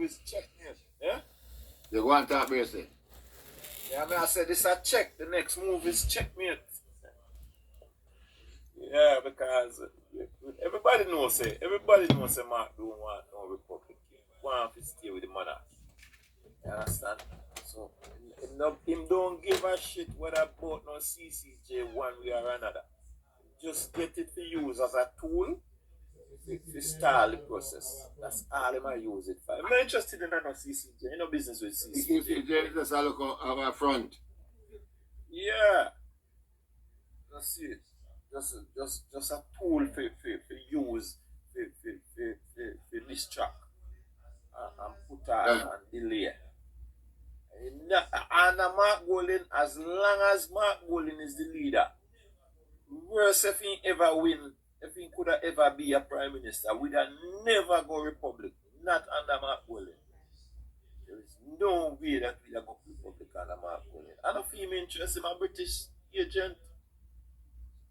is checkmate. Yeah? You go and talk basic. Yeah, I said this a check. The next move is checkmate. Yeah, because everybody knows say Mark don't want no Republic. Want to stay with the monarch. You understand? So him don't give a shit whether about no CCJ one way or another. Just get it to use as a tool to start the process. That's all I might use it for. I'm not interested in no CCJ. No business with CCJ. CCJ just a look over front. Yeah. That's it. Just a tool for use for distract and put on and delay. And Mark Golding, as long as Mark Golding is the leader, worse if he ever win, if he could have ever be a prime minister, we'd have never go Republic, not under Mark Golding. There is no way that we'd have go Republic under Mark Golding. I don't feel interest in a British agent.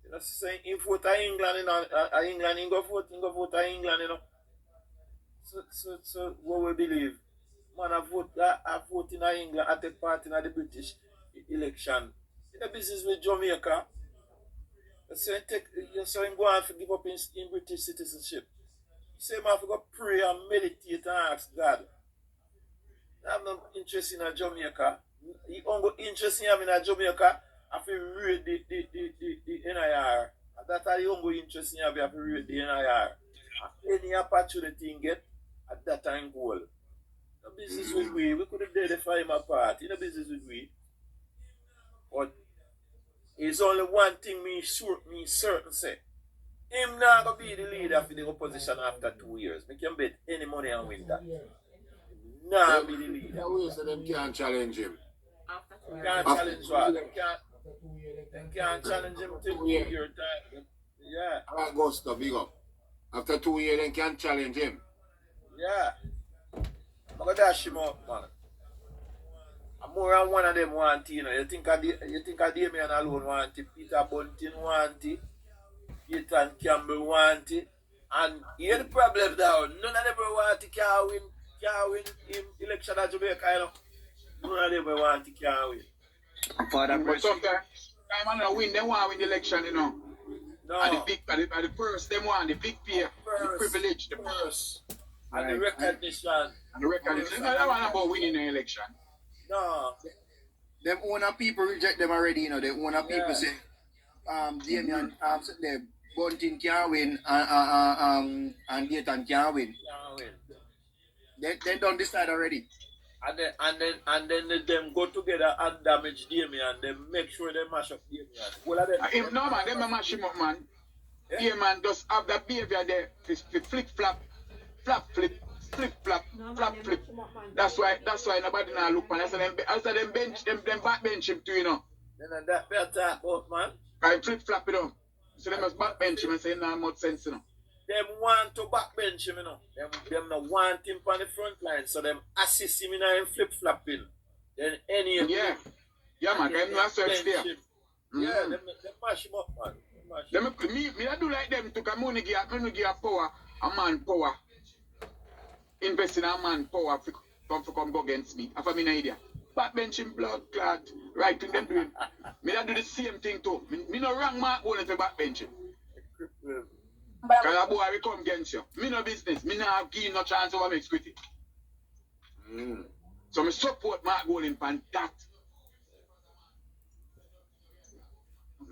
You know, saying he vote to England, you know, England, he go vote to England, you know. So what we believe? Man, I vote in England, I take part in the British election. In the business with Jamaica, so he go and give up in British citizenship. He say, man, I go pray and meditate and ask God. I have no interest in Jamaica. He only interest in having a Jamaica. I have to read the NIR. That's how the only interest in having to read the NIR. Any opportunity in get at that time goal. No business with we could have did for him apart. In the business with we. But it's only one thing me certain say. Him not gonna be the leader for the opposition after 2 years. Me can bet any money and win that. Nah be the leader. That way so them can't challenge him. Can't challenge what? They can't challenge him till 2 year time. Yeah. Alright, Gusto, big up. After 2 years, they can't challenge him. Yeah. I'm gonna dash him up, man. I'm more than one of them want it, you know. You think of Damien alone want it, Peter Bunting want it, Ethan Campbell want it. And here's the problem now. None of them want it can win in election at Jamaica, you know. None of them want it can win. But sometimes I'm not win, they want to win the election, you know. No. And the purse, they want the big pay, the privilege, the purse. And the recognition. And the recognition. They don't want about winning the election. No. Them owner people reject them already, you know. The owner people say, Damien, the Bunting can't win, and Dayton can't win. They done decide already. And then them go together and damage Damien and they make sure they mash up Damien. All of them. No man, them mash him up, man. Yeah, man, just have that behavior there, flip flap, flap flip, flip flap, flap flip. That's why nobody now look, man. As them bench, them backbench him too, you know. Then that better about, man. I flip flap it on. So they must backbench him and say no much sense, you know. Them want to backbench him, you know. Them no want him on the front line, so them assist him in flip flopping. Then any of them. Yeah, man, them no search there. Yeah, them mash him up, man. Me I do like them to come money give power, a man power. Invest in a man power to come go against me. If I'm an idea. Backbenching blood clot, right thing them doing. Me I do the same thing too. Me no wrong mark going to backbenching. Because a boy will come against you. Me no business. Me not give no chance over mix with it. So me support Mark Golding pan that.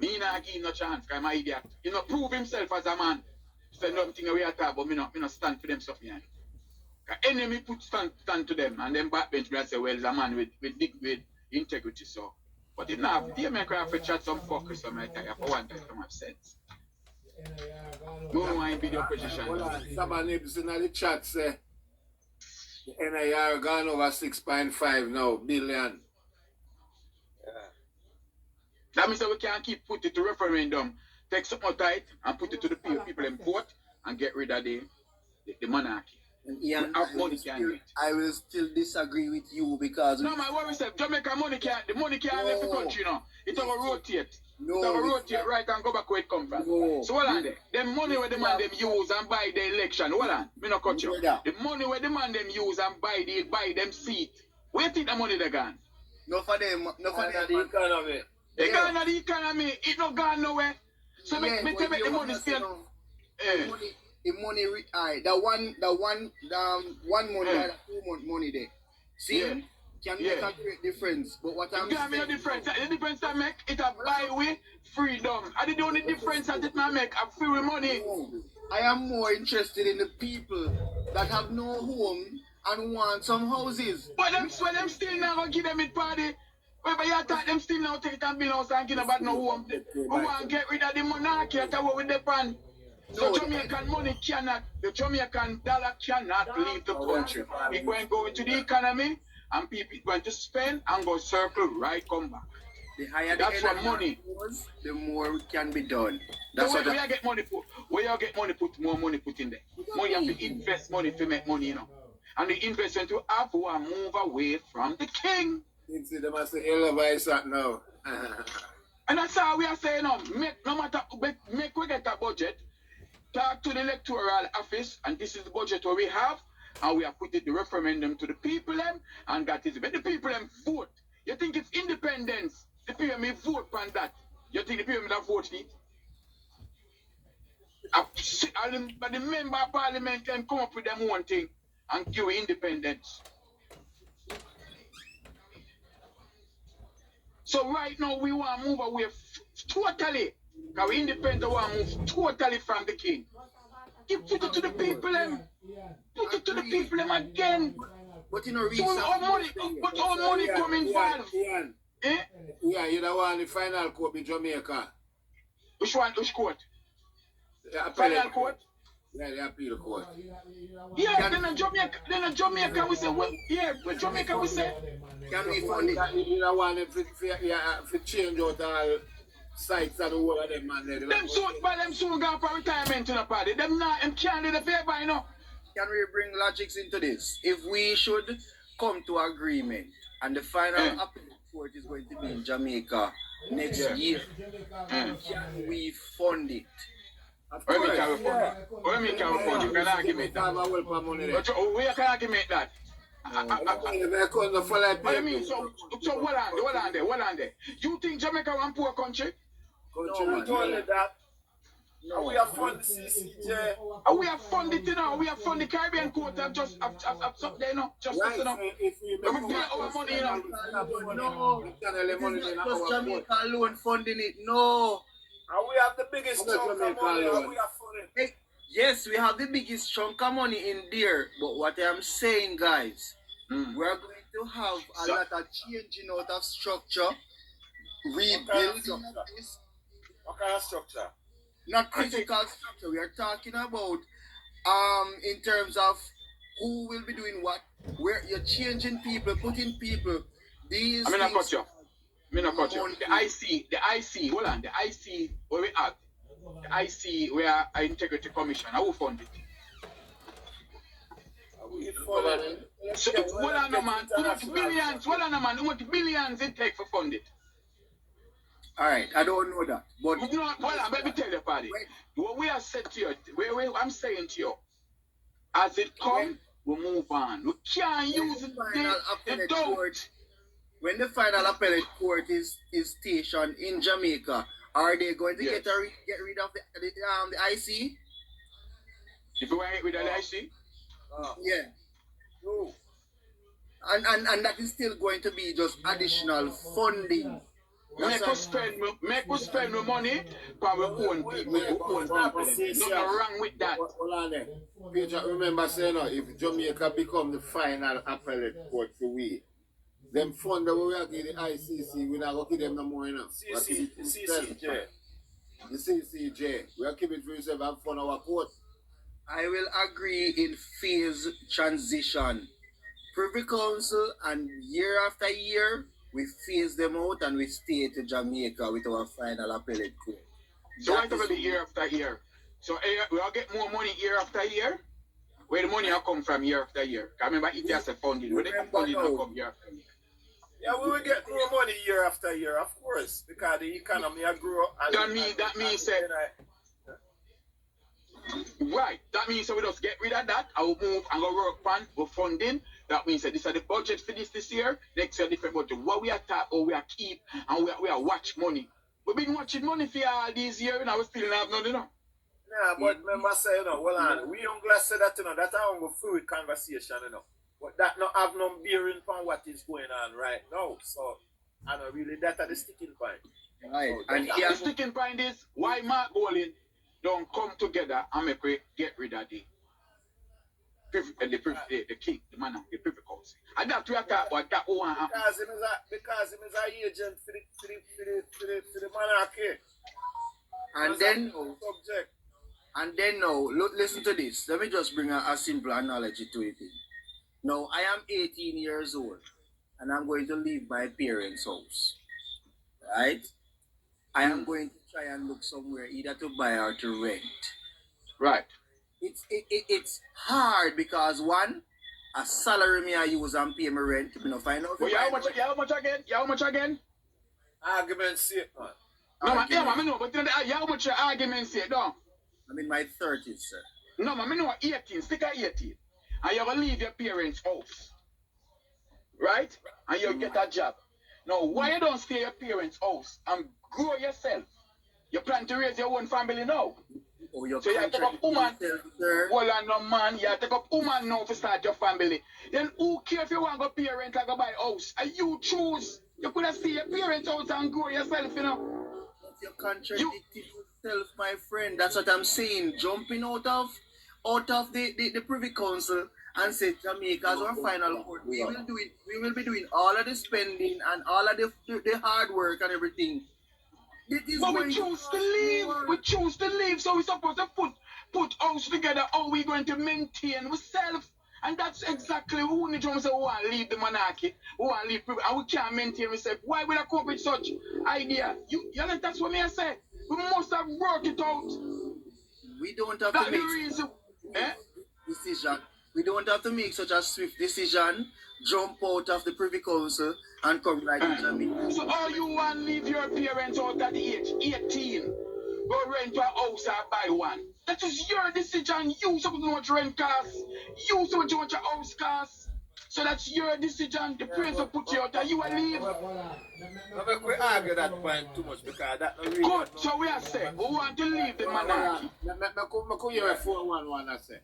Me not give no chance because I'm an idiot. He not prove himself as a man. Say nothing we are talking but me not stand for them stuff behind. Because enemy put stand to them and then backbench me and say, well, it's a man with integrity. So, but if not, they make her for chat some fuckers so I tell you for one time to have sense. No one be the opposition. Somebody in the chat say the NIR gone over 6.5 now billion. That means that we can't keep put it to referendum, take something tight and put it to the people in vote and get rid of the monarchy. And Ian, Have money can get. I will still disagree with you because No man, what we say, Jamaica money can't leave the country, you know. It's gonna rotate. No, It's gonna we rotate can't. right and go back where it come from. No. So hold on there. The money where the man them use and buy the election, hold on, me no cut you. Yeah. The money where the man them use and buy them seat. Where you think the money they gone? No for them, no for And them. the economy. It gone to the economy, it no gone nowhere. So Yeah, me but tell me you the money understand still. now, the money, aye, the one month, Yeah. the 2 month money there. See, Yeah. can Yeah. make a great difference. But what I'm You can't make no saying, difference. The difference that make it a buy with freedom. And the only difference that it might make a free with money. no, I am more interested in the people that have no home and want some houses. But them still now gonna give them it party. But you thought them still now take it and build house and give them back no home. We want to get rid of the monarchy at what with the pan. So No, Jamaican money cannot, the Jamaican dollar cannot leave the country. It's going to go into the economy and people going to spend and go circle right come back. The higher That's the what energy money. goes, the more it can be done. That's That's where what you get money put. Where you get money put, more money put in there. More you have to invest money to make money, you know. And the investment to have to move away from the king. You see them as the elevate that now. And that's how we are saying now. No matter make we get a budget, talk to the electoral office, and this is the budget what we have, and we have put it the referendum to the people them, and that is when the people them vote. You think it's independence? The people may vote on that. You think the people that vote it? But the member of parliament can come up with them one thing and give you independence. So right now we want to move away totally. Because we independent want to move totally from the king. Give it to the people them. Put it to the people them again. But you know, So all money come involved. Ian, Eh? yeah, you don't want the final court in Jamaica. Which one? Which court? The appellate Final court? Yeah, the appeal court. Yeah, then in Jamaica we say, well, yeah, with Jamaica we say. can we fund it? You don't want them to change out all sites and the whole of them, man. Them soon gone for retirement in the party. Them can't do the paper, you know. Can we bring logics into this? If we should come to agreement and the final appellate court is going to be in Jamaica next year, can we fund it? Where me can we fund it? Where me can we fund it? You can argument that. But where can argument that? What do you mean? So what on there? You think Jamaica one poor country? No, we told you that. And we have fund CCJ. And we have funded, you know, we have funded the Caribbean court and just have something there, you know, just you know. If we We pay our money, you know. No, it is not just Jamaica alone funding it. No. And we have the biggest chunk of money and we have funded. Hey, yes, we have the biggest chunk of money in there. But what I'm saying, guys, we're going to have a lot of changing out of structure, rebuilding of this. What kind of structure? Not critical structure. We are talking about in terms of who will be doing what, where you're changing people, putting people. These I mean, I things- cut you. The IC, hold on, the IC where we at, the IC where our integrity commission, how we fund it? We funded. So, hold on, no, man, how much billions it take for fund it? All right, I don't know that, but You know, hold on, let me tell you, buddy. What we have said to you, I'm saying to you, as it comes, we move on. We can't use it. final The appellate doubt. court, when the final appellate court is stationed in Jamaica, are they going to Yes. get rid of the IC? If we want to get rid of the IC, Yeah. No. And that is still going to be just additional funding. make us spend the money for our own people, our own people. Nothing wrong with that. Hold on there. Peter, remember saying if Jamaica become the final appellate court for we, them fund that we are getting the ICC, we not going to give them no more enough. CCJ. The CCJ. We are keeping it for yourself and fund our court. I will agree in phase transition. Privy Council, and year after year, we phase them out and we stay to Jamaica with our final appellate court. So why going to be year after year? So we will get more money year after year? where the money will come from year after year. I remember it has a funding. Where the funding will come year after year. Yeah, we will get more money year after year, of course, because the economy will grow. And That means right. That means we just get rid of that. I will move and go work on for funding. That means that this is the budget for this year. Next year, different budget. What we are tap or we are keep and we are watch money. We've been watching money for all these years and we still have nothing. Yeah, but remember say, well on, we don't glass say that, that a fluid conversation, But that not have no bearing on what is going on right now. So I know really that are the sticking point. Right. So, And The sticking point is why Mark Olin don't come together and make we get rid of the king, the man, the privy council. And that we are talking about that one. Because him is a agent for the monarchy. and then Subject. and then now look, listen to this. Let me just bring a simple analogy to it. Now I am 18 years old and I'm going to leave my parents' house. Right? I am going to try and look somewhere either to buy or to rent. Right. It's hard because one, a salary me I use and pay my rent. You know, find out. Well, how much again? Argument sake, man. No, man, yeah, man, I know, but how much your argument say, no? I'm in my 30s, sir. No, man, I know 18, stick at 18. And you will leave your parents' house. Right? And you get a job. Now, why you don't stay at your parents' house and grow yourself? You plan to raise your own family now. Oh, your So you take up woman, sir. well, and no man, you take up woman now to start your family. Then who care if you want to go parent like go buy house? And you choose. You could have stay your parents' house and grow yourself, You're contradicting yourself, my friend. That's what I'm saying. Jumping out of the Privy Council and say Jamaica's our final court. We will do it. We will be doing all of the spending and all of the hard work and everything. But we choose to leave. We choose to leave, so we're supposed to put house together. How we going to maintain ourselves? And that's exactly who the Jones say we want to leave the monarchy. We want to leave, and we can't maintain ourselves. Why would I come up with such idea? You know, that's what I say. We must have worked it out. We don't have That's to the make reason. decision. We don't have to make such a swift decision, jump out of the Privy Council and come right to Jamaica. So all you want to leave your parents out at the age 18, go rent a house or buy one. That is your decision. You supposed to know what rent costs. You supposed to know what your house costs. So that's your decision. The parents will put you out and you will leave. But we argue that point too much because that not really. Good. So we are saying we want to leave the monarchy. I could hear a 411 I say.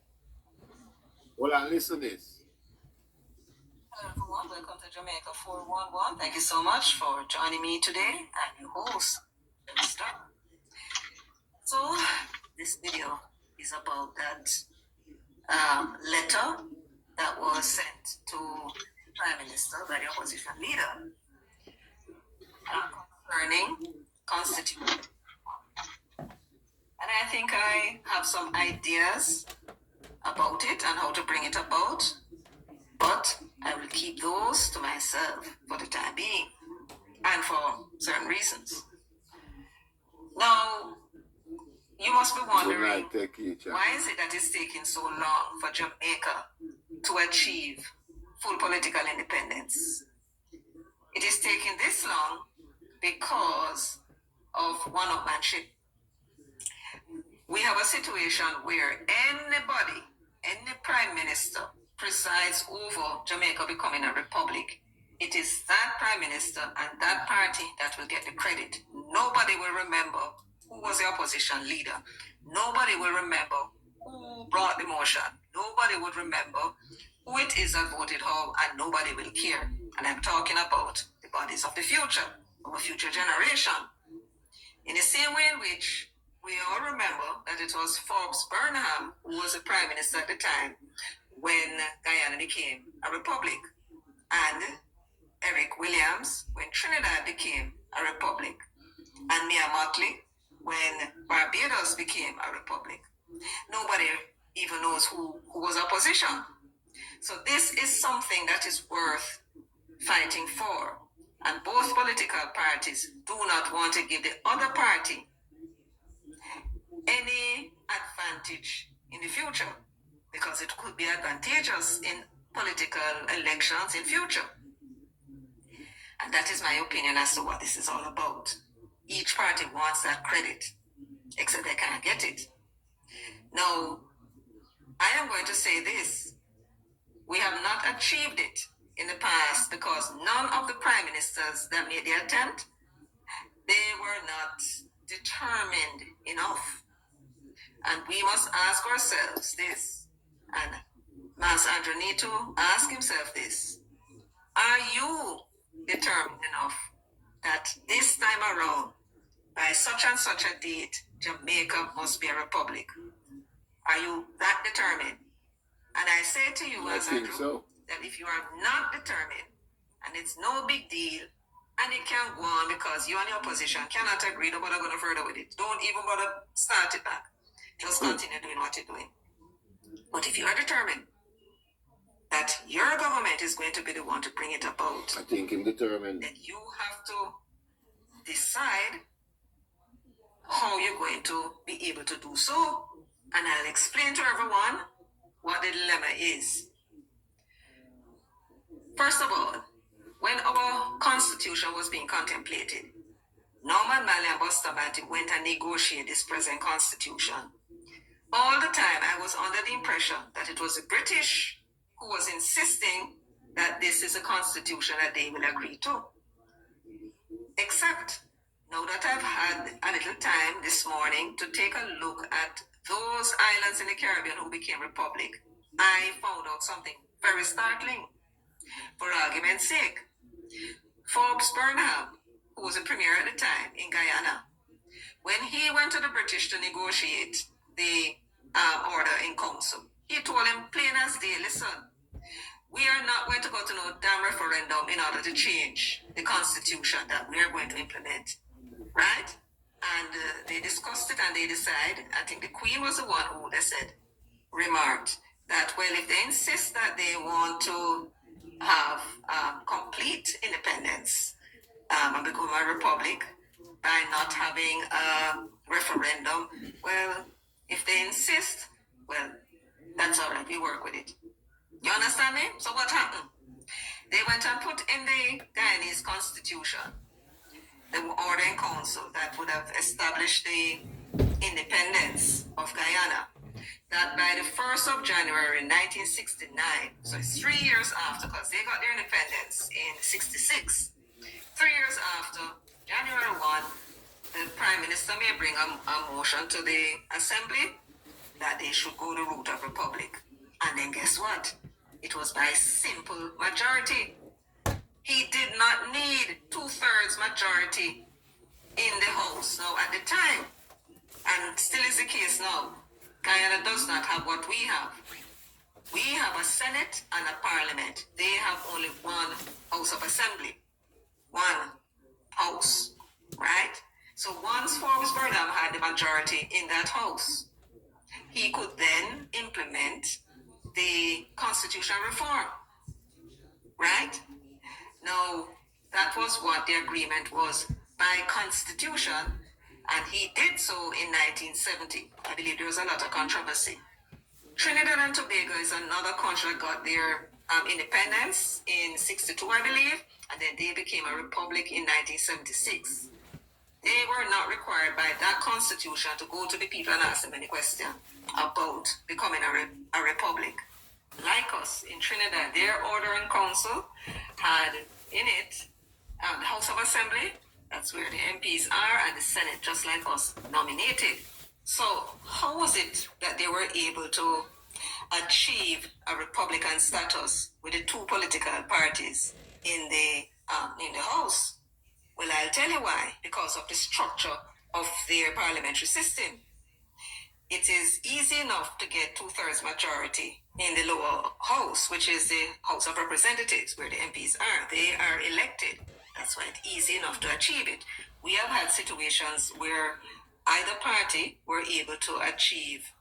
Hold on, listen to this. Hello everyone, welcome to Jamaica 411. Thank you so much for joining me today. I'm your host, Mr. So, this video is about that letter that was sent to the Prime Minister by the opposition leader concerning constitution. And I think I have some ideas about it and how to bring it about, but I will keep those to myself for the time being and for certain reasons. Now, you must be wondering, why is it that it's taking so long for Jamaica to achieve full political independence? It is taking this long because of one-upmanship. We have a situation where any prime minister presides over Jamaica becoming a republic. It is that prime minister and that party that will get the credit. Nobody will remember who was the opposition leader. Nobody will remember who brought the motion. Nobody would remember who it is that voted how, and nobody will care. And I'm talking about the bodies of the future, of a future generation. In the same way in which we all remember that it was Forbes Burnham who was the prime minister at the time when Guyana became a republic, and Eric Williams when Trinidad became a republic, and Mia Mottley when Barbados became a republic. Nobody even knows who was opposition. So this is something that is worth fighting for. And both political parties do not want to give the other party any advantage in the future. because it could be advantageous in political elections in future. And that is my opinion as to what this is all about. Each party wants that credit, except they can't get it. Now, I am going to say this. We have not achieved it in the past because none of the prime ministers that made the attempt, they were not determined enough. And we must ask ourselves this, and Master Andrew need to ask himself this. Are you determined enough that this time around, by such and such a date, Jamaica must be a republic? Are you that determined? And I say to you, as Andrew, that if you are not determined, and it's no big deal, and it can go on because you and your opposition cannot agree, no bother going further with it. Don't even bother start it back. Just continue doing what you're doing. But if you are determined that your government is going to be the one to bring it about, I think I'm determined. then you have to decide how you're going to be able to do so. And I'll explain to everyone what the dilemma is. First of all, when our constitution was being contemplated, Norman Malley and Bustamante went and negotiated this present constitution. All the time I was under the impression that it was the British who was insisting that this is a constitution that they will agree to. Except, now that I've had a little time this morning to take a look at those islands in the Caribbean who became republic, I found out something very startling. For argument's sake, Forbes Burnham, who was a premier at the time in Guyana, when he went to the British to negotiate the order in council, he told him plain as day, listen, we are not going to go to no damn referendum in order to change the constitution that we are going to implement, right? And they discussed it and they decided, I think the Queen was the one who, they said, remarked that, well, if they insist that they want to have complete independence and become a republic by not having a referendum, well, if they insist, well, that's all right, we work with it. You understand me? So what happened? They went and put in the Guyanese constitution the order in council that would have established the independence of Guyana, that by the 1st of January 1969, so it's 3 years after, because they got their independence in 66, 3 years after, January 1, the Prime Minister may bring a motion to the Assembly that they should go the route of republic. And then guess what? It was by simple majority. He did not need 2/3 majority in the House. Now, at the time, and still is the case now, Guyana does not have what we have. We have a Senate and a Parliament. They have only one House of Assembly. One House, right? So once Forbes Burnham had the majority in that House, he could then implement the constitutional reform, right? Now, that was what the agreement was by constitution, and he did so in 1970. I believe there was a lot of controversy. Trinidad and Tobago is another country that got their independence in 62, I believe, and then they became a republic in 1976. They were not required by that constitution to go to the people and ask them any question about becoming a republic. Like us in Trinidad, their order in council had in it the House of Assembly, that's where the MPs are, and the Senate, just like us, nominated. So how was it that they were able to achieve a republican status with the two political parties in the House? Well, I'll tell you why. Because of the structure of their parliamentary system. It is easy enough to get 2/3 majority in the lower house, which is the House of Representatives, where the MPs are. They are elected. That's why it's easy enough to achieve it. We have had situations where either party were able to achieve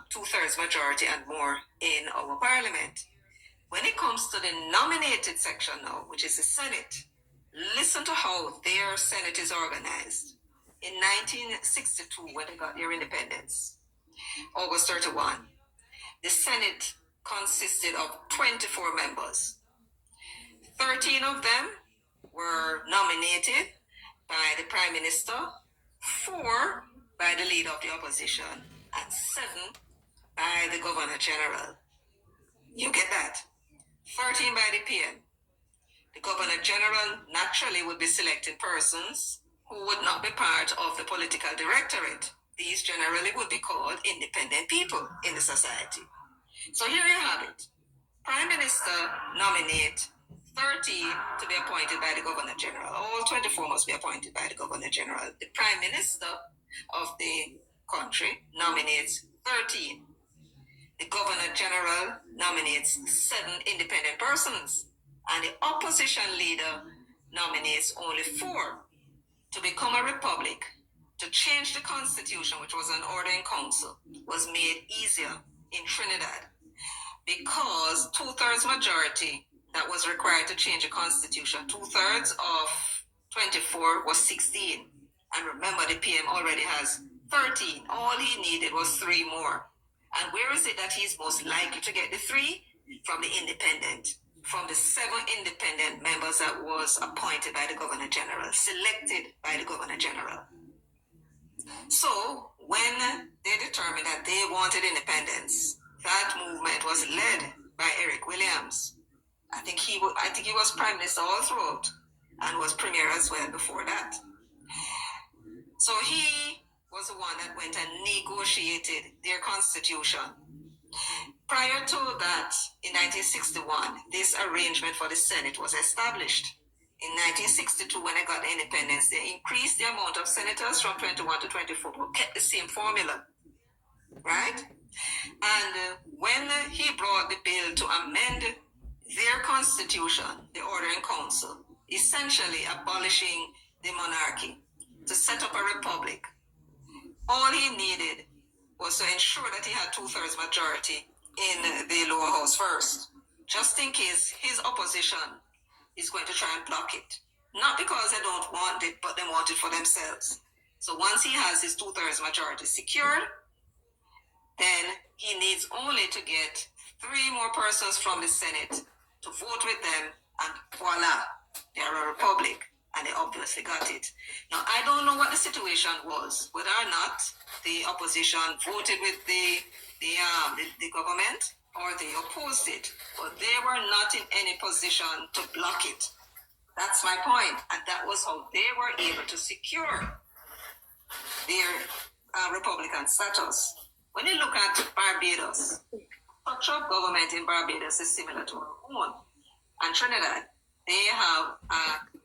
2/3 majority and more in our parliament. When it comes to the nominated section now, which is the Senate, listen to how their Senate is organized. In 1962, when they got their independence, August 31, the Senate consisted of 24 members. 13 of them were nominated by the Prime Minister, 4 by the leader of the opposition, and 7 by the Governor General. You get that? 13 by the PM. The Governor General naturally would be selecting persons who would not be part of the political directorate. These generally would be called independent people in the society. So here you have it. Prime Minister nominate 13 to be appointed by the Governor General. All 24 must be appointed by the Governor General. The Prime Minister of the country nominates 13. The Governor General nominates 7 independent persons, and the opposition leader nominates only 4 to become a republic. To change the constitution, which was an order in council, was made easier in Trinidad because 2/3 majority that was required to change the constitution. 2/3 of 24 was 16. And remember, the PM already has 13. All he needed was 3 more. And where is it that he's most likely to get the 3? From the independent. From the 7 independent members that was appointed by the Governor General, selected by the Governor General. So, when they determined that they wanted independence, that movement was led by Eric Williams. I think he was Prime Minister all throughout and was Premier as well before that. So he was the one that went and negotiated their constitution. Prior to that, in 1961, this arrangement for the Senate was established. In 1962, when they got the independence, they increased the amount of senators from 21 to 24, but kept the same formula, right? And when he brought the bill to amend their constitution, the order in council, essentially abolishing the monarchy, to set up a republic, all he needed was to ensure that he had 2/3 majority in the lower house first, just in case his opposition is going to try and block it. Not because they don't want it, but they want it for themselves. So once he has his 2/3 majority secured, then he needs only to get 3 more persons from the Senate to vote with them, and voila, they are a republic. And they obviously got it. Now, I don't know what the situation was, whether or not the opposition voted with the government or they opposed it, but they were not in any position to block it. That's my point, and that was how they were able to secure their Republican status. When you look at Barbados, the structure of government in Barbados is similar to our own. And Trinidad, they have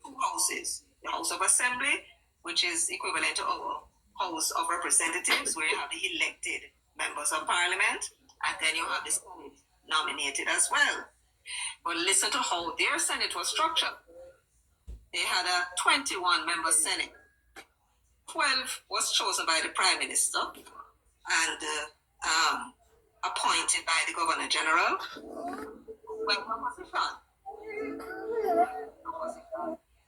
2 houses. The House of Assembly, which is equivalent to our House of Representatives, where you have the elected members of Parliament, and then you have the Senate nominated as well. But listen to how their Senate was structured. They had a 21-member Senate. 12 was chosen by the Prime Minister and appointed by the Governor General. Well,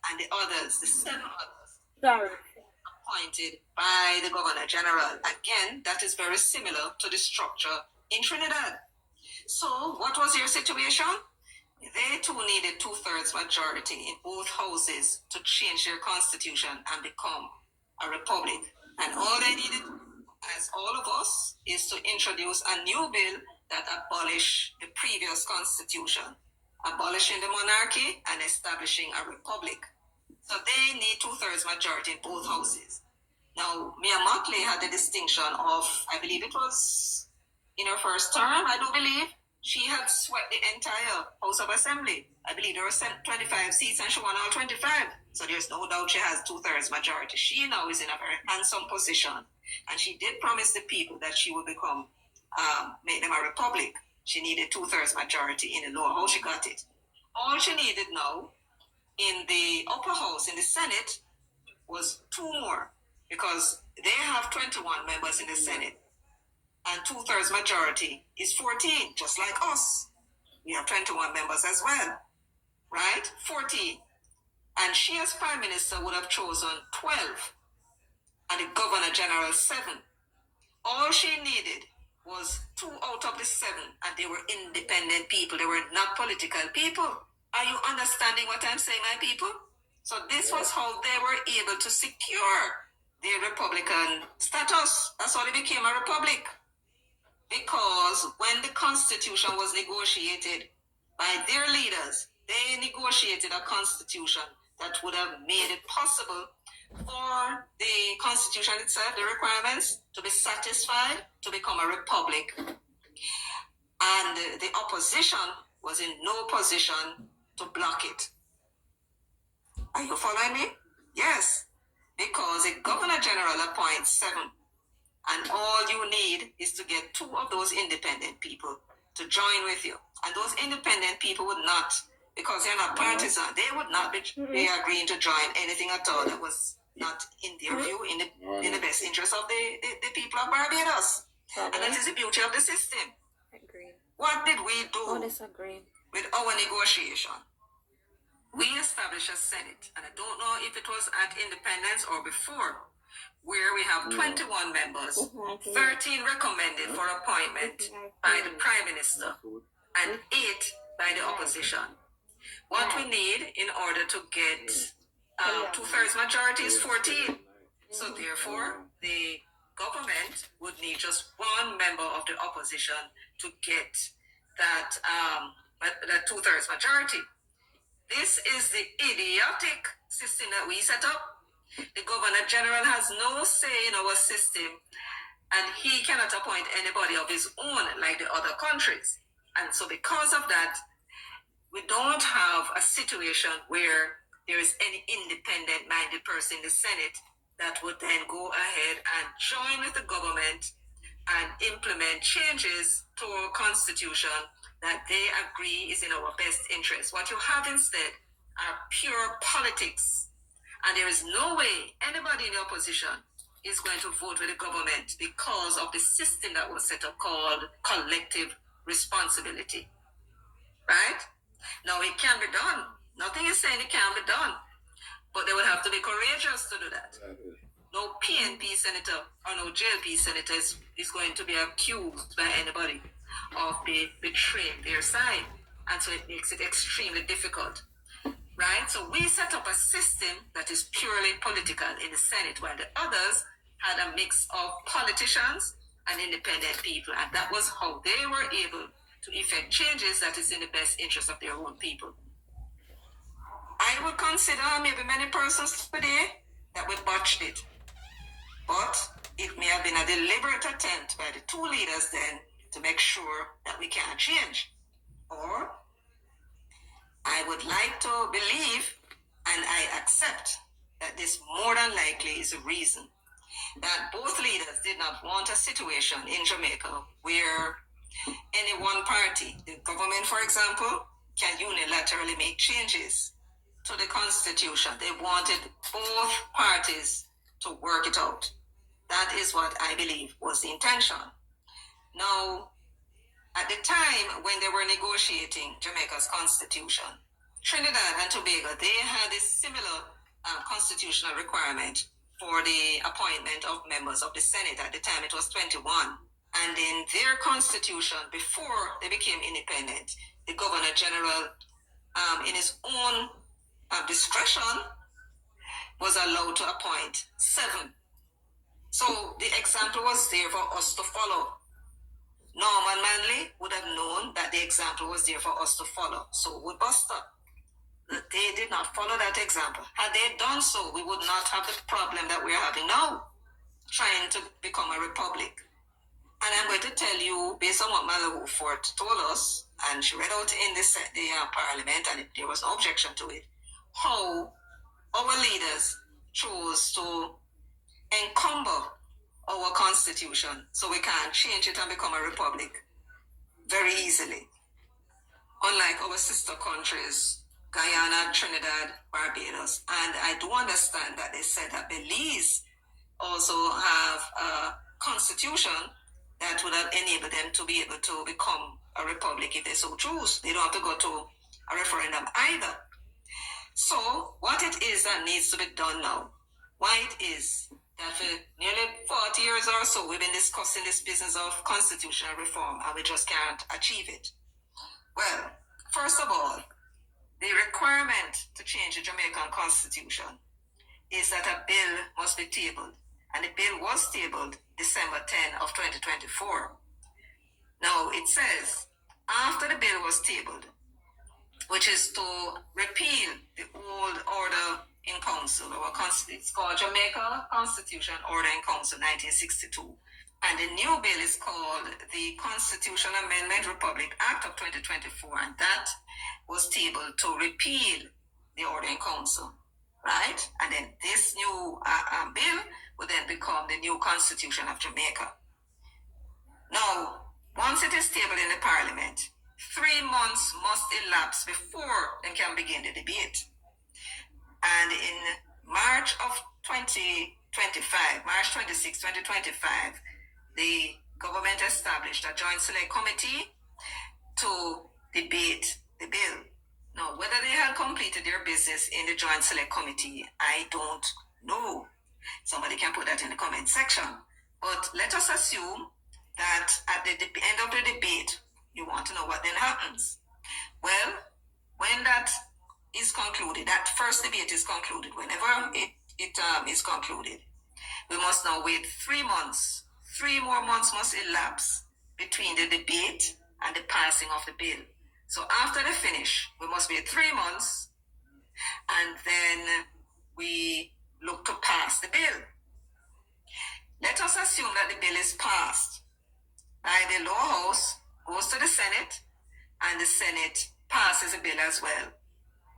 and the others, the 7 others, appointed by the Governor General. Again, that is very similar to the structure in Trinidad. So, what was your situation? They too needed 2/3 majority in both houses to change their constitution and become a republic. And all they needed, as all of us, is to introduce a new bill that abolished the previous constitution, abolishing the monarchy and establishing a republic. So they need 2/3 majority in both houses. Now, Mia Mottley had the distinction of, I believe it was in her first term, I do believe, she had swept the entire House of Assembly. I believe there were 25 seats and she won all 25. So there's no doubt she has 2/3 majority. She now is in a very handsome position. And she did promise the people that she would become, make them a republic. She needed 2/3 majority in the lower house. She got it. All she needed now in the upper house, in the Senate, was 2 more. Because they have 21 members in the Senate. And 2/3 majority is 14, just like us. We have 21 members as well. Right? 14. And she as Prime Minister would have chosen 12. And the Governor General 7. All she needed was 2 out of the 7, and they were independent people. They were not political people. Are you understanding what I'm saying, my people? So this was how they were able to secure their republican status. That's how they became a republic. Because when the constitution was negotiated by their leaders, they negotiated a constitution that would have made it possible for the constitution itself, the requirements, to be satisfied to become a republic. And the opposition was in no position to block it. Are you following me? Yes. Because the Governor General appoints 7. And all you need is to get 2 of those independent people to join with you. And those independent people would not, because they're not partisan, they would not be agreeing to join anything at all that was not in their view, in the best interest of the people of Barbados. And that is the beauty of the system. Agreed. What did we do Oh, disagree. with our negotiation? We established a Senate, and I don't know if it was at independence or before, where we have 21 members, 13 recommended for appointment by the Prime Minister, and 8 by the opposition. What we need in order to get 2/3 majority is 14. So therefore, the government would need just 1 member of the opposition to get that 2/3 majority. This is the idiotic system that we set up. The Governor General has no say in our system, and he cannot appoint anybody of his own like the other countries. And so because of that, we don't have a situation where there is any independent-minded person in the Senate that would then go ahead and join with the government and implement changes to our constitution that they agree is in our best interest. What you have instead are pure politics. And there is no way anybody in the opposition is going to vote with the government because of the system that was set up called collective responsibility. Right? Now, it can be done. Nothing is saying it can't be done. But they would have to be courageous to do that. No PNP senator or no JLP senator is going to be accused by anybody of betraying their side. And so it makes it extremely difficult. Right? So we set up a system that is purely political in the Senate, while the others had a mix of politicians and independent people. And that was how they were able to effect changes that is in the best interest of their own people. I would consider maybe many persons today that we botched it. But it may have been a deliberate attempt by the 2 leaders then to make sure that we can change. Or I would like to believe, and I accept, that this more than likely is a reason that both leaders did not want a situation in Jamaica where any one party, the government for example, can unilaterally make changes to the constitution. They wanted both parties to work it out. That is what I believe was the intention. Now, at the time when they were negotiating Jamaica's constitution, Trinidad and Tobago, they had a similar constitutional requirement for the appointment of members of the Senate. At the time, it was 21. And in their constitution, before they became independent, the Governor General, in his own discretion, was allowed to appoint 7. So the example was there for us to follow. Norman Manley would have known that the example was there for us to follow. So would Buster. They did not follow that example. Had they done so, we would not have the problem that we're having now, trying to become a republic. And I'm going to tell you, based on what Mother Woodford told us, and she read out in the parliament, and there was no objection to it, how our leaders chose to encumber our constitution so we can change it and become a republic very easily. Unlike our sister countries, Guyana, Trinidad, Barbados. And I do understand that they said that Belize also have a constitution that would have enabled them to be able to become a republic if they so choose. They don't have to go to a referendum either. So what it is that needs to be done now, why it is that for nearly 40 years or so, we've been discussing this business of constitutional reform and we just can't achieve it. Well, first of all, the requirement to change the Jamaican constitution is that a bill must be tabled, and the bill was tabled December 10 of 2024. Now, it says, after the bill was tabled, which is to repeal the old order in council, it's called Jamaica Constitution Order in Council 1962. And the new bill is called the Constitution Amendment Republic Act of 2024, and that was tabled to repeal the order in council, right? And then this new bill would then become the new Constitution of Jamaica. Now, once it is tabled in the Parliament, 3 months must elapse before they can begin the debate. And in March of 2025, March 26, 2025, the government established a joint select committee to debate the bill. Now, whether they had completed their business in the joint select committee, I don't know. Somebody can put that in the comment section. But let us assume that at the end of the debate, you want to know what then happens. Well, when that is concluded, that first debate is concluded, whenever it is concluded, we must now wait 3 months. 3 more months must elapse between the debate and the passing of the bill. So after the finish, we must wait 3 months, and then we look to pass the bill. Let us assume that the bill is passed by the lower house, goes to the Senate, and the Senate passes the bill as well.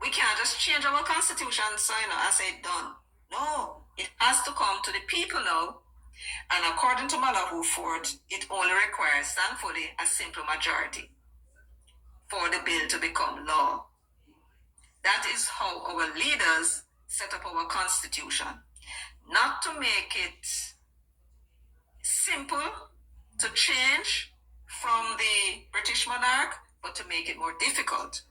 We can't just change our constitution, so I say done. No, it has to come to the people now. And according to Malahoo Fort, it only requires, thankfully, a simple majority for the bill to become law. That is how our leaders set up our constitution. Not to make it simple to change from the British monarch, but to make it more difficult.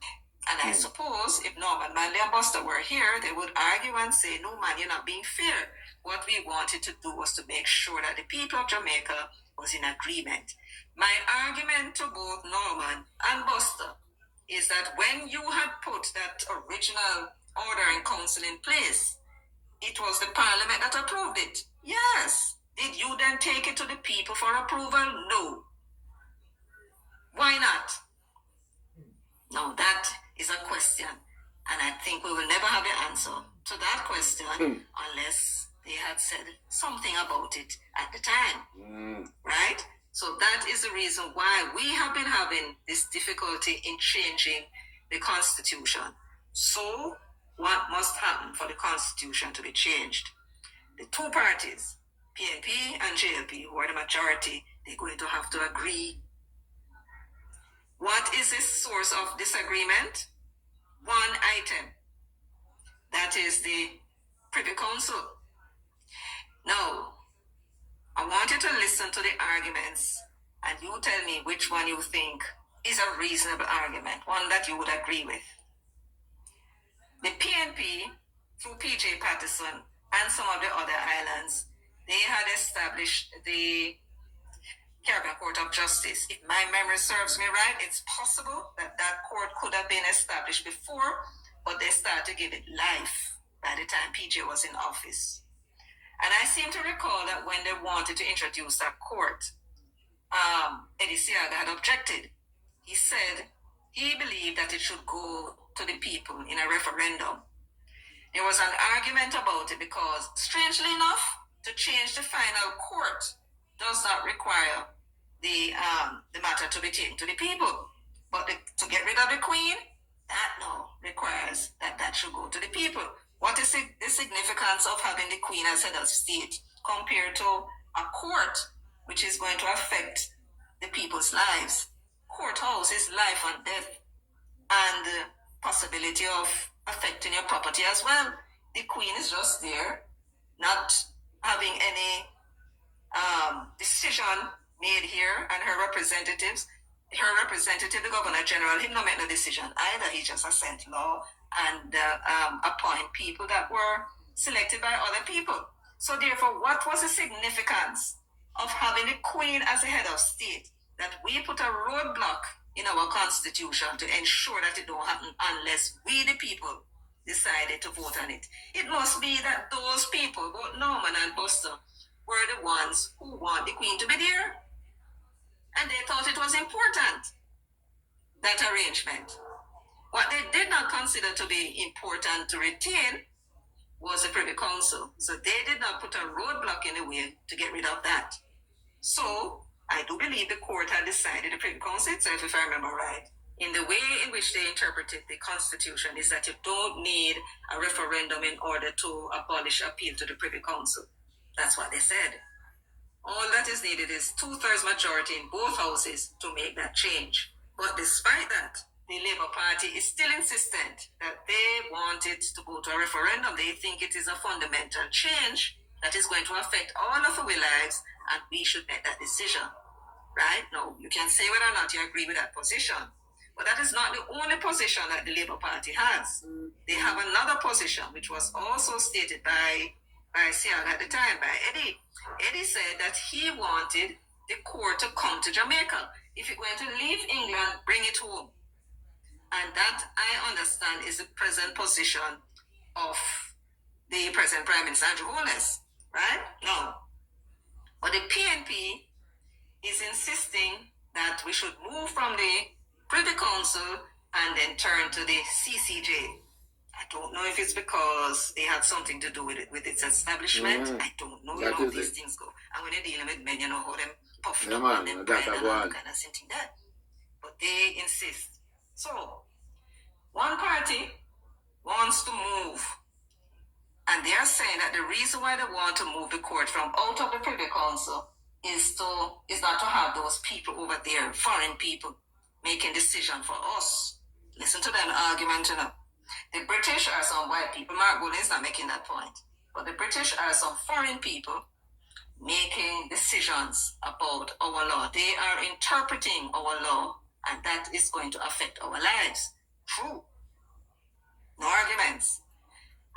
And I suppose if Norman, Manley and Buster were here, they would argue and say, no man, you're not being fair. What we wanted to do was to make sure that the people of Jamaica was in agreement. My argument to both Norman and Buster is that when you had put that original order in council in place, it was the Parliament that approved it. Yes. Did you then take it to the people for approval? No. Why not? Now that is a question, and I think we will never have the answer to that question unless they had said something about it at the time, right? So that is the reason why we have been having this difficulty in changing the constitution. So what must happen for the constitution to be changed? The two parties, PNP and JLP, who are the majority, they're going to have to agree. What is the source of disagreement? One item. That is the Privy Council. Now, I want you to listen to the arguments and you tell me which one you think is a reasonable argument, one that you would agree with. The PNP, through PJ Patterson and some of the other islands, they had established the Caribbean Court of Justice. If my memory serves me right, it's possible that that court could have been established before, but they started to give it life by the time PJ was in office. And I seem to recall that when they wanted to introduce that court, Eddie Siaga had objected. He said he believed that it should go to the people in a referendum. There was an argument about it because, strangely enough, to change the final court does not require the matter to be taken to the people. But to get rid of the Queen, that now requires that should go to the people. What is the significance of having the Queen as head of state compared to a court which is going to affect the people's lives? Courthouse is life and death and the possibility of affecting your property as well. The Queen is just there, not having any decision made here, and her representative, the Governor General, he not make no decision either. He just assent law and appoint people that were selected by other people. So therefore, what was the significance of having the Queen as the head of state? That we put a roadblock in our constitution to ensure that it don't happen unless we, the people, decided to vote on it. It must be that those people, both Norman and Buster, were the ones who want the Queen to be there. And they thought it was important, that arrangement. What they did not consider to be important to retain was the Privy Council. So they did not put a roadblock in the way to get rid of that. So I do believe the court had decided, the Privy Council itself, if I remember right, in the way in which they interpreted the Constitution is that you don't need a referendum in order to abolish appeal to the Privy Council. That's what they said. All that is needed is 2/3 majority in both houses to make that change. But despite that, the Labour Party is still insistent that they want it to go to a referendum. They think it is a fundamental change that is going to affect all of our lives, and we should make that decision. Right? Now, you can say whether or not you agree with that position, but that is not the only position that the Labour Party has. They have another position, which was also stated by Siag at the time, by Eddie. Eddie said that he wanted the court to come to Jamaica. If it were to leave England, bring it home. And that, I understand, is the present position of the present Prime Minister, Andrew Holness. Right? No. But the PNP is insisting that we should move from the Privy Council and then turn to the CCJ. I don't know if it's because they had something to do with it, with its establishment. I don't know. You know how these things go. And when you're dealing with men, you know how them puffed up and them pride and all kind of thing that. But they insist. So, one party wants to move. And they are saying that the reason why they want to move the court from out of the Privy Council is not to have those people over there, foreign people, making decision for us. Listen to that argument, you know. The British are some white people. Mark Golding is not making that point. But the British are some foreign people making decisions about our law. They are interpreting our law, and that is going to affect our lives. True. No arguments.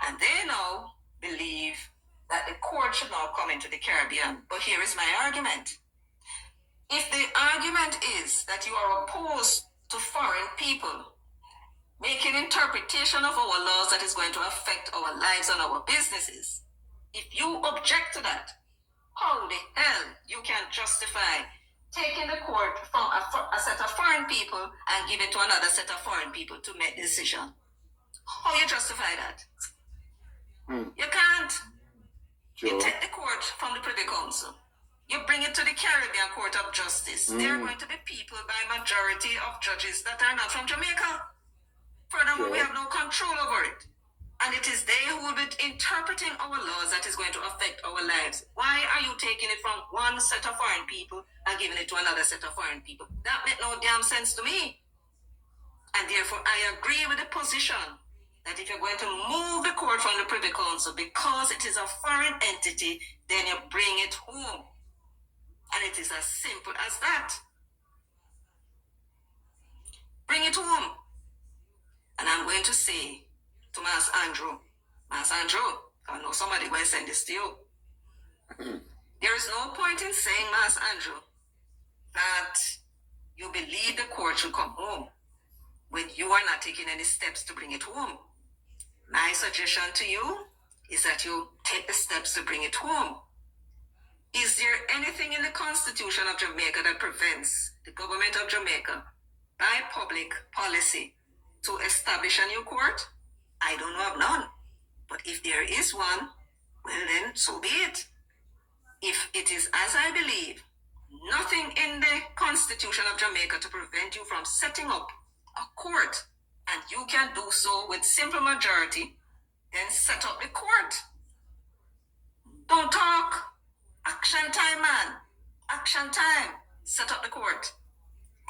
And they now believe that the court should now come into the Caribbean. But here is my argument. If the argument is that you are opposed to foreign people making interpretation of our laws that is going to affect our lives and our businesses, if you object to that, how the hell you can justify taking the court from a set of foreign people and give it to another set of foreign people to make the decision? How you justify that? You can't. Sure. You take the court from the Privy Council. You bring it to the Caribbean Court of Justice. There are going to be people by majority of judges that are not from Jamaica. Furthermore, we have no control over it. And it is they who will be interpreting our laws that is going to affect our lives. Why are you taking it from one set of foreign people and giving it to another set of foreign people? That makes no damn sense to me. And therefore, I agree with the position that if you're going to move the court from the Privy Council because it is a foreign entity, then you bring it home. And it is as simple as that. Bring it home. And I'm going to say to Mas Andrew, I know somebody will send this to you. There is no point in saying, Mas Andrew, that you believe the court should come home when you are not taking any steps to bring it home. My suggestion to you is that you take the steps to bring it home. Is there anything in the Constitution of Jamaica that prevents the government of Jamaica, by public policy, to establish a new court? I don't know of none. But if there is one, well then, so be it. If it is as I believe, nothing in the Constitution of Jamaica to prevent you from setting up a court, and you can do so with simple majority, then set up the court. Don't talk. Action time, man. Action time. Set up the court.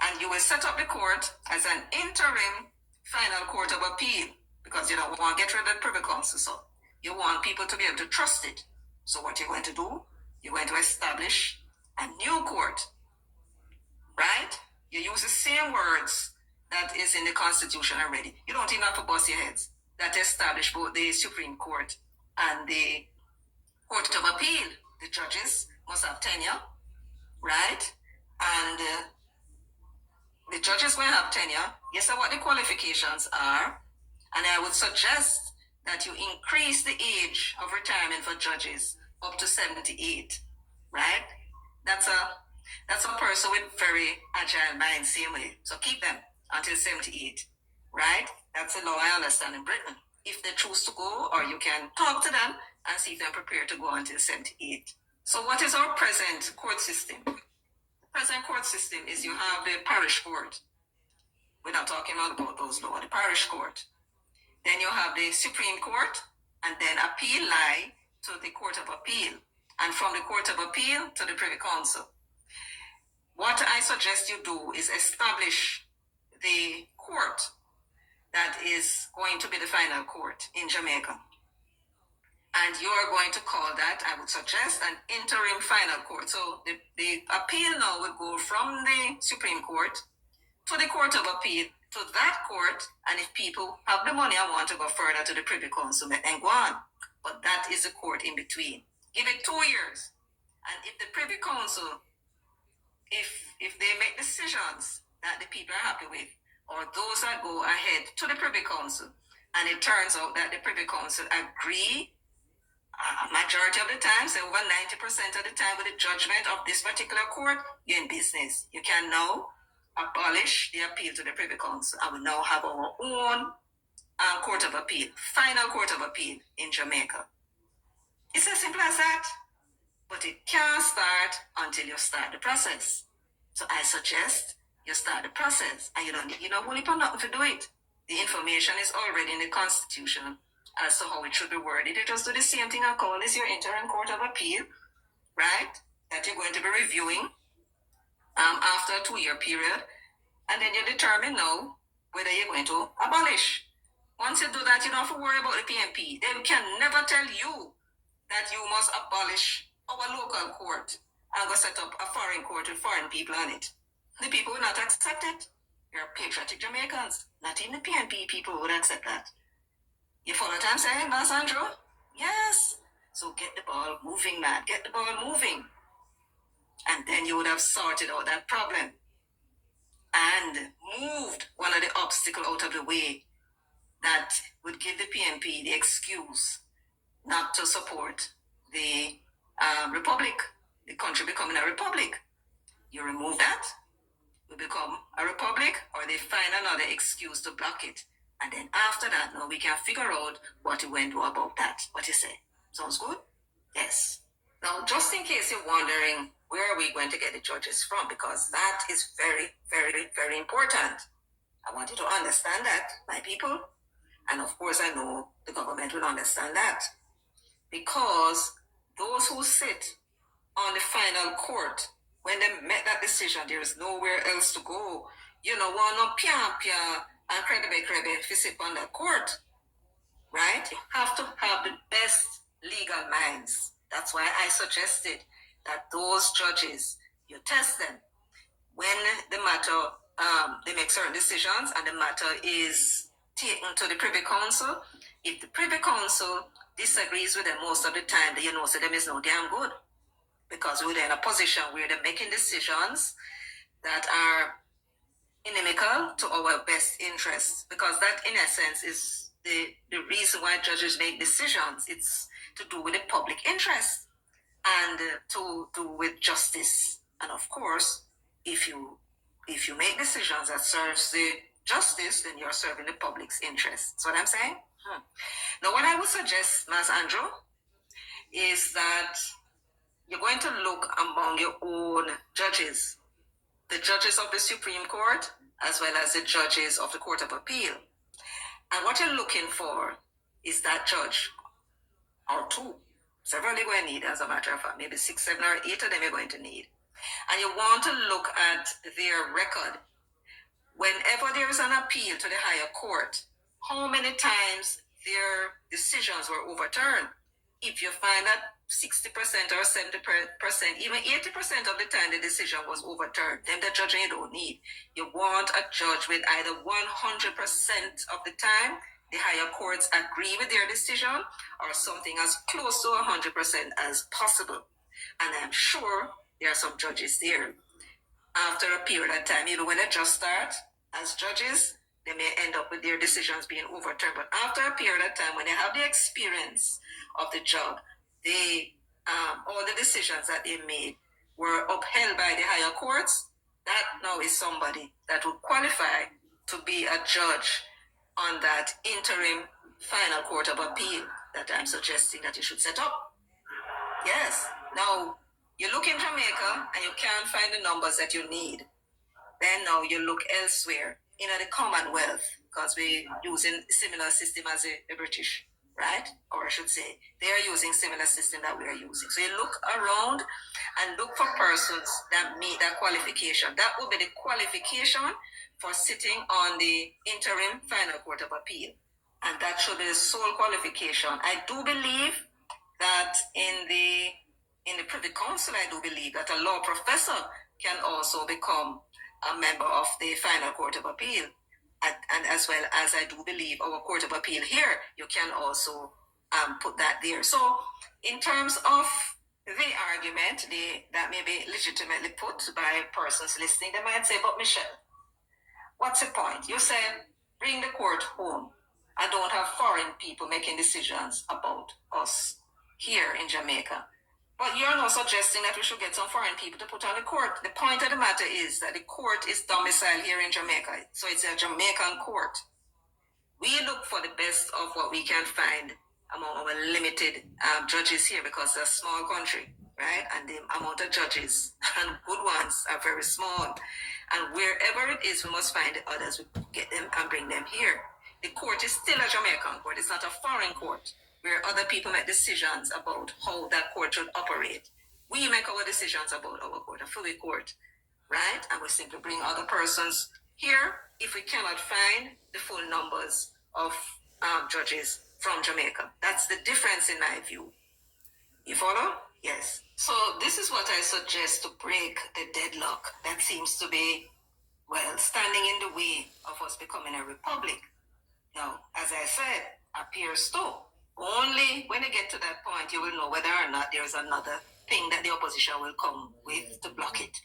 And you will set up the court as an interim final court of appeal, because you don't want to get rid of the Privy Council. So you want people to be able to trust it. So what you're going to do, you're going to establish a new court. Right? You use the same words that is in the Constitution already. You don't even have to bust your heads. That establish both the Supreme Court and the Court of Appeal, the judges must have tenure, right? And the judges will have tenure. Yes, what the qualifications are. And I would suggest that you increase the age of retirement for judges up to 78, right? That's a person with very agile mind, same way. So keep them until 78, right? That's a law I understand in Britain. If they choose to go, or you can talk to them and see if they're prepared to go until 78. So what is our present court system? The present court system is you have the parish court. We're not talking about those laws, the parish court. Then you have the Supreme Court, and then appeal lie to the Court of Appeal, and from the Court of Appeal to the Privy Council. What I suggest you do is establish the court that is going to be the final court in Jamaica. And you are going to call that, I would suggest, an interim final court. So the appeal now would go from the Supreme Court to the Court of Appeal, to that court, and if people have the money and want to go further to the Privy Council, then go on. But that is the court in between. Give it 2 years. And if the Privy Council, if they make decisions that the people are happy with, or those that go ahead to the Privy Council, and it turns out that the Privy Council agree, majority of the time, say over 90% of the time, with the judgment of this particular court, you're in business. You can now abolish the appeal to the Privy Council, and we now have our own Court of Appeal, final Court of Appeal in Jamaica. It's as simple as that, but it can't start until you start the process. So I suggest you start the process, and you don't need only for nothing to do it. The information is already in the Constitution as to how it should be worded. You just do the same thing and call this your interim Court of Appeal, right? That you're going to be reviewing after a 2-year period, and then you determine now whether you're going to abolish. Once you do that, you don't have to worry about the PMP. They can never tell you that you must abolish our local court and go set up a foreign court with foreign people on it. The people will not accept it. You're patriotic Jamaicans. Not even the PNP people would accept that. You follow what I'm saying, Mas Andrew? Yes. So get the ball moving, man. Get the ball moving. And then you would have sorted out that problem and moved one of the obstacles out of the way that would give the PNP the excuse not to support the republic, the country becoming a republic. You remove that, we become a republic, or they find another excuse to block it. And then after that, now we can figure out what we went to do about that. What you say? Sounds good? Yes. Now, just in case you're wondering, where are we going to get the judges from? Because that is very, very, very important. I want you to understand that, my people. And of course, I know the government will understand that. Because those who sit on the final court, when they make that decision, there is nowhere else to go. You know, one no pia and crebe if you sit on the court, right? You have to have the best legal minds. That's why I suggested that those judges, you test them. When the matter, they make certain decisions and the matter is taken to the Privy Council, if the Privy Council disagrees with them most of the time, then you know, so them is no damn good. Because we're in a position where they're making decisions that are inimical to our best interests. Because that, in essence, is the reason why judges make decisions. It's to do with the public interest and to do with justice. And of course, if you make decisions that serves the justice, then you're serving the public's interest. That's what I'm saying? Now, what I would suggest, Mas Andrew, is that you're going to look among your own judges, the judges of the Supreme Court, as well as the judges of the Court of Appeal. And what you're looking for is that judge, or two, several you're going to need, as a matter of fact, maybe 6, 7, or 8 of them you're going to need. And you want to look at their record. Whenever there is an appeal to the higher court, how many times their decisions were overturned? If you find that 60% or 70%, even 80% of the time the decision was overturned, then the judge you don't need. You want a judge with either 100% of the time the higher courts agree with their decision or something as close to 100% as possible. And I'm sure there are some judges there. After a period of time, even when they just start as judges, they may end up with their decisions being overturned. But after a period of time, when they have the experience of the job, all the decisions that they made were upheld by the higher courts. That now is somebody that would qualify to be a judge on that interim final court of appeal that I'm suggesting that you should set up. Yes. Now, you look in Jamaica and you can't find the numbers that you need. Then now you look elsewhere in the Commonwealth, because we're using similar system as the British, right? Or I should say, they are using similar system that we are using. So you look around and look for persons that meet that qualification. That would be the qualification for sitting on the interim final court of appeal. And that should be the sole qualification. I do believe that in the Privy Council, I do believe that a law professor can also become a member of the final court of appeal. And as well as I do believe our court of appeal here, you can also put that there. So in terms of the argument that may be legitimately put by persons listening, they might say, but Michelle, what's the point? You said, bring the court home. I don't have foreign people making decisions about us here in Jamaica. But you're not suggesting that we should get some foreign people to put on the court. The point of the matter is that the court is domiciled here in Jamaica. So it's a Jamaican court. We look for the best of what we can find among our limited judges here, because it's a small country, right? And the amount of judges and good ones are very small. And wherever it is, we must find the others. We get them and bring them here. The court is still a Jamaican court. It's not a foreign court where other people make decisions about how that court should operate. We make our decisions about our court, a fully court, right? And we simply bring other persons here if we cannot find the full numbers of judges from Jamaica. That's the difference in my view. You follow? Yes. So this is what I suggest to break the deadlock that seems to be, well, standing in the way of us becoming a republic. Now, as I said, appears to. Only when you get to that point, you will know whether or not there is another thing that the opposition will come with to block it.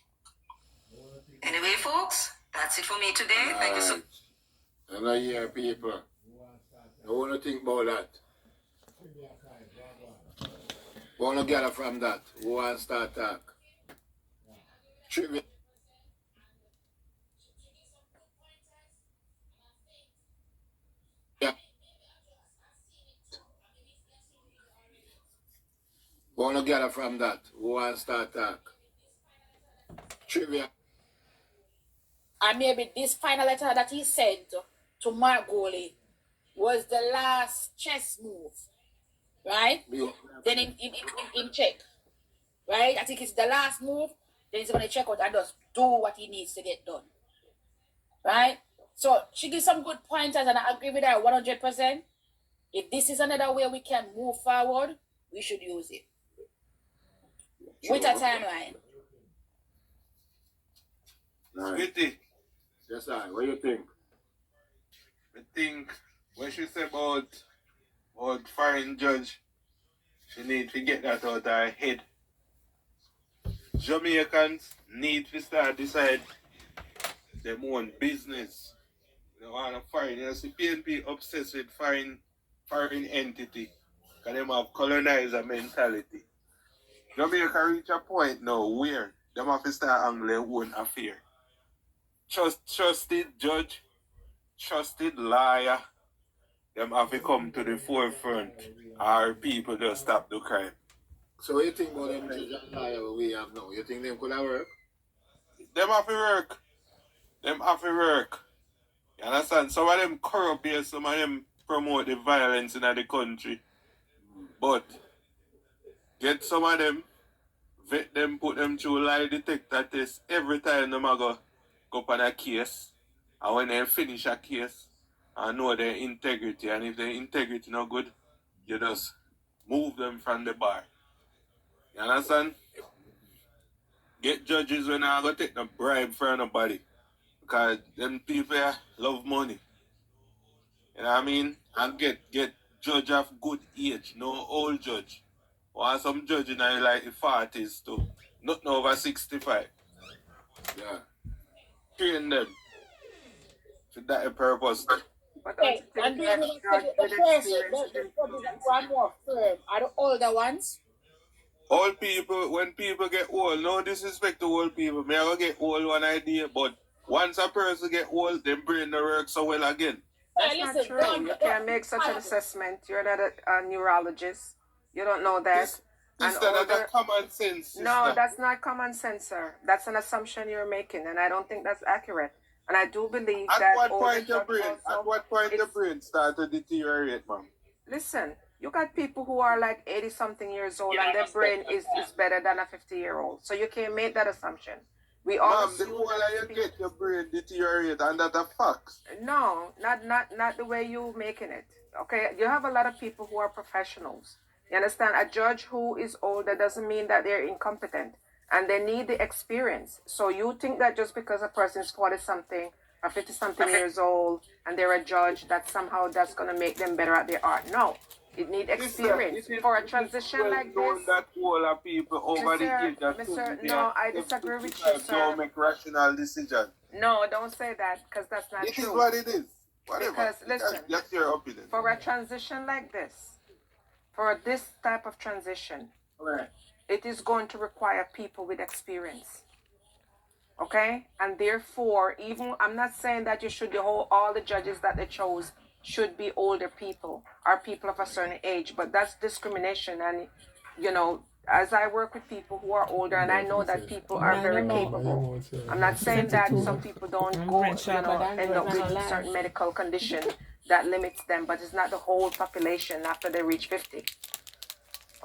Anyway, folks, that's it for me today. Thank you so much. And I hear people. I want to think about that. Want to gather from that. Who want to start talk? Trivia. Yeah. Want to gather from that. Who want to start talk? Trivia. And maybe this final letter that he sent to Mark Goley was the last chess move, right? Then in check, right? I think it's the last move. Then he's going to check out and just do what he needs to get done, right? So she gives some good pointers, and I agree with her 100%. If this is another way we can move forward, we should use it. With a timeline. Smitty, Yes, sir. What do you think? I think when she said about foreign judge, she need to get that out of her head. Jamaicans need to start decide their own business. They want a foreign. You see, PNP obsessed with foreign entity, because they have colonizer mentality. Jamaica reach a point now where they have to start handling their own affair. Trusted judge, trusted lawyer, them have to come to the forefront, or people just stop the crime. So what you think about them judge and lawyer we have now? You think them could have work? Them have to work. Them have to work. You understand? Some of them corrupt here, some of them promote the violence in the country. But get some of them, vet them, put them through lie detector test every time them go up on a case. And when they finish a case, I know their integrity. And if their integrity not good, you just move them from the bar. You understand? Get judges when I go take no bribe for nobody. Because them people love money. You know what I mean? And get judge of good age, no old judge. Or some judge in like the 40s too. Nothing over 65. Yeah. Train them. For that purpose. But don't Okay, you think and that then judge the with first, experience the should judges improve that himself? are more firm are the older ones. Old people, when people get old, no disrespect to old people, may I get old one idea, but once a person get old, their brain don't work so well again. That's Hey, not listen, true. You can't make such an assessment. You're not a neurologist. You don't know that. An Sister, that's a older. common sense, sister. No, that's not common sense, sir. That's an assumption you're making, and I don't think that's accurate. And I do believe At that what older point your judge brain, also. at what point your it's- brain start to deteriorate, ma'am? Listen, you got people who are like 80-something years old, and their brain is better than a 50-year-old. So you can't make that assumption. We all Ma'am, the assume older that you get, your brain deteriorate, and that's a fact. No, not the way you making it. Okay, you have a lot of people who are professionals. You understand? A judge who is older doesn't mean that they're incompetent, and they need the experience. So you think that just because a person is 40-something or 50-something years old and they're a judge, that somehow that's gonna make them better at their art? No, it need experience for a transition like this. That older people over the age of No, I disagree with you, 55 sir. don't make rational decisions. No, don't say that because that's not It true. is what it is. Whatever. Because, listen, That's your opinion. For a transition like this, for this type of transition, it is going to require people with experience. Okay? And therefore, even I'm not saying that you should all the judges that they chose should be older people or people of a certain age, but that's discrimination. And as I work with people who are older, and I know that people are very capable. I'm not saying that some people don't go, end up with certain medical condition that limits them, but it's not the whole population after they reach 50.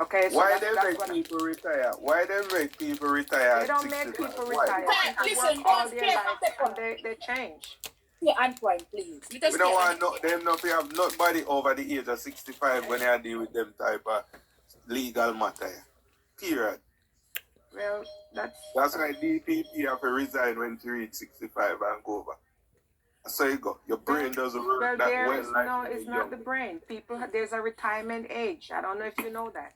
Okay, so Why that's they make people retire? Why they make people retire? They don't make people retire. People Listen, work all their don't life and they change. Yeah, and point, please. We don't want them not to have nobody over the age of 65 when they deal with them type of legal matter. Period. Well, that's why DPP have to resign when you reach 65 and go over. So you go. Your brain doesn't work well, that there well. is Like no, it's not the brain. People, there's a retirement age. I don't know if you know that.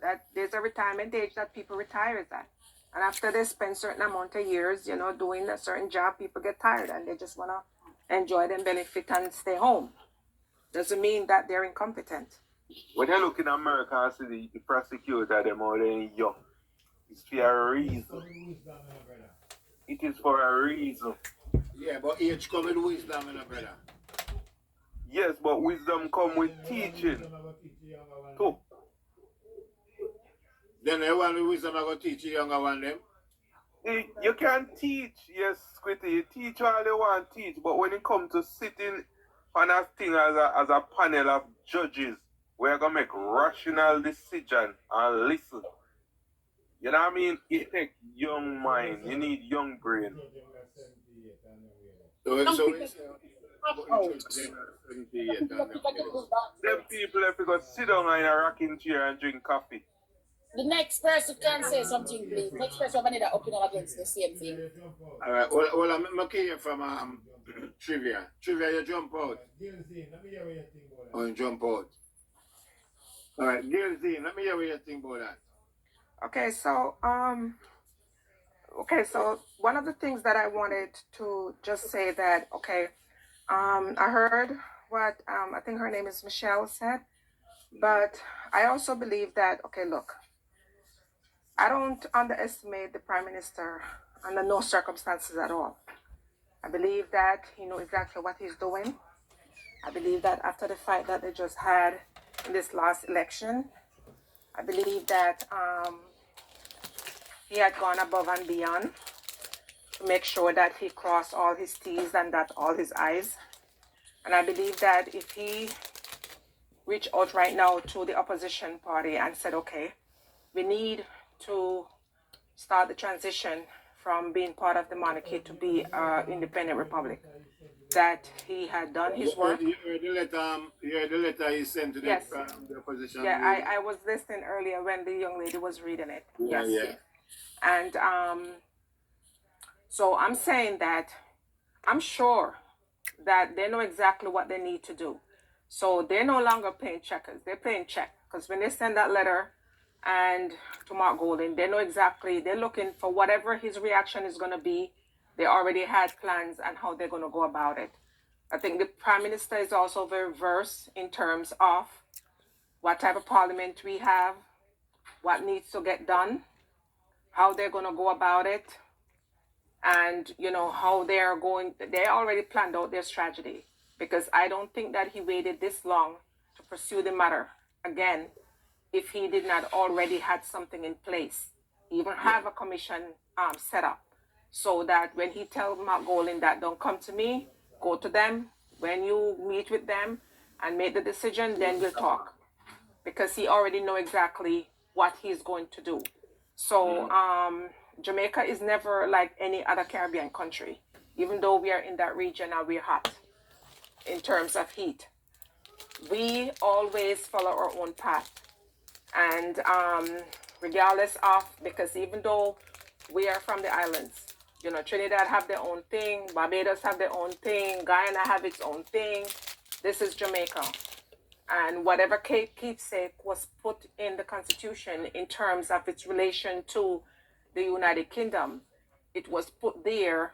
That there's a retirement age that people retire at. And after they spend certain amount of years, doing a certain job, people get tired and they just want to enjoy them benefit and stay home. Doesn't mean that they're incompetent. When you look in America and see the prosecutor, them all they young. It's for a reason. It is for a reason. Yeah, but age come with wisdom, brother. Yes, but wisdom come with teaching. Too. Then the one with wisdom I go teach the younger one them. You can teach, yes, Squitty. You teach all you want to teach, but when it comes to sitting on a thing as a panel of judges, we're going to make rational decision and listen. You know what I mean? It takes young mind. You need young brain. So Them people have to go sit down in a rocking chair and drink coffee. The next person can say something, please. Next person have another opinion against the same thing. all right, well, I'm here from trivia. Trivia, you jump out. Oh, you jump out. All right, Gilzine, let me hear what you think about that. Okay, so one of the things that I wanted to just say that, I heard what I think her name is Michelle said, but I also believe that, look, I don't underestimate the Prime Minister under no circumstances at all. I believe that he knows exactly what he's doing. I believe that after the fight that they just had in this last election, I believe that he had gone above and beyond to make sure that he crossed all his T's and dot all his I's. And I believe that if he reached out right now to the opposition party and said, okay, we need to start the transition from being part of the monarchy to be an independent republic, that he had done his work. You heard the letter he sent to Yes. the opposition. Yeah, I was listening earlier when the young lady was reading it. Yeah, Yes. yeah. And so I'm saying that I'm sure that they know exactly what they need to do. So they're no longer playing checkers. They're playing check. Because when they send that letter and to Mark Golding, they know exactly, they're looking for whatever his reaction is going to be. They already had plans and how they're going to go about it. I think the Prime Minister is also very versed in terms of what type of parliament we have, what needs to get done, how they're going to go about it, and, you know, how they already planned out their strategy. Because I don't think that he waited this long to pursue the matter again if he did not already had something in place, even have a commission set up, so that when he tells Mark Golding that don't come to me, go to them. When you meet with them and make the decision, then we'll talk. Because he already know exactly what he's going to do. So Jamaica is never like any other Caribbean country, even though we are in that region and we're hot in terms of heat. We always follow our own path. And regardless of, because even though we are from the islands, you know, Trinidad have their own thing, Barbados have their own thing, Guyana have its own thing. This is Jamaica. And whatever keepsake was put in the Constitution in terms of its relation to the United Kingdom, it was put there.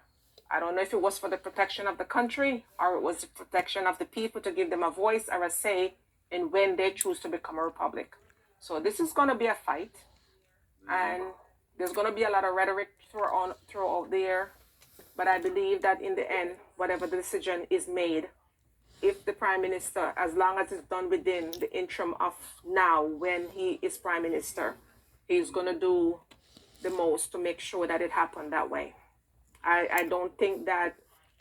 I don't know if it was for the protection of the country or it was the protection of the people to give them a voice or a say in when they choose to become a republic. So this is going to be a fight. And there's going to be a lot of rhetoric thrown out there. But I believe that in the end, whatever the decision is made, if the Prime Minister, as long as it's done within the interim of now when he is Prime Minister, he's going to do the most to make sure that it happened that way. I don't think that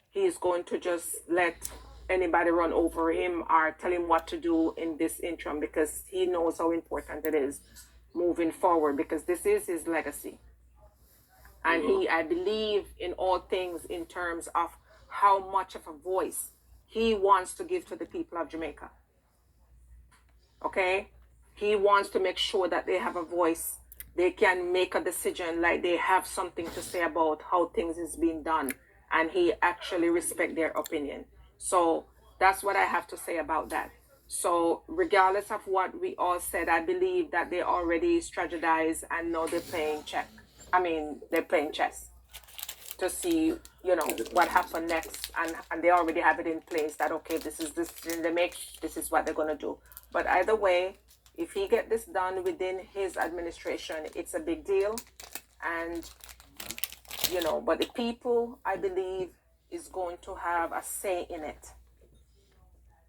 he's going to just let anybody run over him or tell him what to do in this interim, because he knows how important it is moving forward, because this is his legacy. And I believe in all things in terms of how much of a voice he wants to give to the people of Jamaica. Okay? He wants to make sure that they have a voice. They can make a decision, like they have something to say about how things is being done. And he actually respect their opinion. So that's what I have to say about that. So regardless of what we all said, I believe that they already strategized and now they're playing they're playing chess to see, you know, what happened next. And they already have it in place that, okay, this is this decision they make, this is what they're going to do. But either way, if he get this done within his administration, it's a big deal. And, you know, but the people, I believe, is going to have a say in it.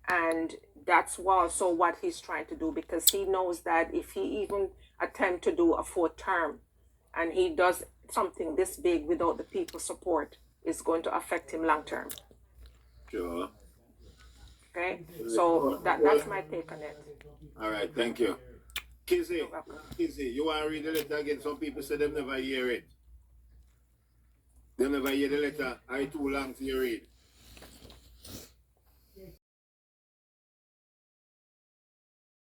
And that's also what he's trying to do, because he knows that if he even attempt to do a 4th term and he does something this big without the people's support, it's going to affect him long term. Sure. Okay? So that's my take on it. All right, thank you. Kizzy, you want to read the letter again? Some people say they've never hear it. They never hear the letter. Are it too long to read?